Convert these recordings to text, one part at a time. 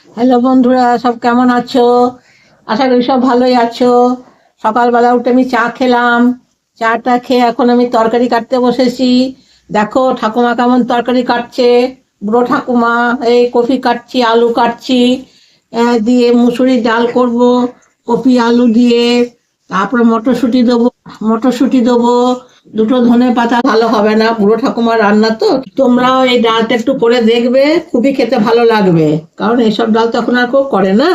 Hello বন্ধুরা, সব কেমন আছো? আশা করি সব ভালোই আছো। সকালবেলা উঠে আমি চা খেলাম। চাটা খেয়ে এখন আমি তরকারি কাটতে বসেছি। দেখো ঠাকুমা কেমন তরকারি কাটছে। বুড়ো ঠাকুমা। এই কপি কাটছি, আলু কাটছি, দিয়ে মুসুরির ডাল করব, কপি আলু দিয়ে। তারপরে মটরশুঁটি দেবো। মটরশুঁটি দেবো। দুটো ধনে পাতা ভালো হবে না, বুড়ো ঠাকুমার রান্না তো। তোমরাও এই ডালটা একটু করে দেখবে, খুবই খেতে ভালো লাগবে। কারণ এইসব ডাল তো এখন আর কেউ করে না।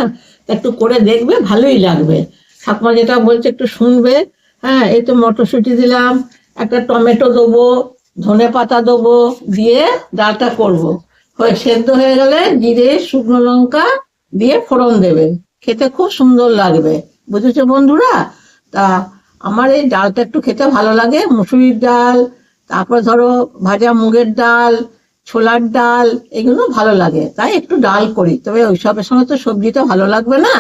তা একটু করে দেখবে, ভালোই লাগবে। ঠাকুমা যেটা বলছে একটু শুনবে। হ্যাঁ, এই তো মটরশুঁটি দিলাম, একটা টমেটো দেবো, ধনে পাতা দেবো, দিয়ে ডালটা করব। হয়ে সেদ্ধ হয়ে গেলে জিরে শুকনো লঙ্কা দিয়ে ফোড়ন দেবে। খেতে খুব সুন্দর লাগবে। বুঝেছো বন্ধুরা? তা আমার এই ডালটা একটু খেতে ভালো লাগে, মুসুরির ডাল, তারপর ধরো ভাজা মুগের ডাল, ছোলার ডাল, এগুলো ভালো লাগে, তাই একটু ডাল করি। তবে ওইসবের সঙ্গে তো সবজিটা ভালো লাগবে না,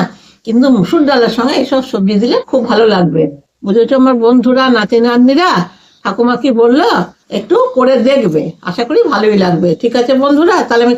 কিন্তু মুসুর ডালের সঙ্গে এইসব সবজি দিলে খুব ভালো লাগবে। বুঝেছো আমার বন্ধুরা, নাতি নাতনিরা? ঠাকুমা কি বললো একটু করে দেখবে, আশা করি ভালোই লাগবে। ঠিক আছে বন্ধুরা, তাহলে আমি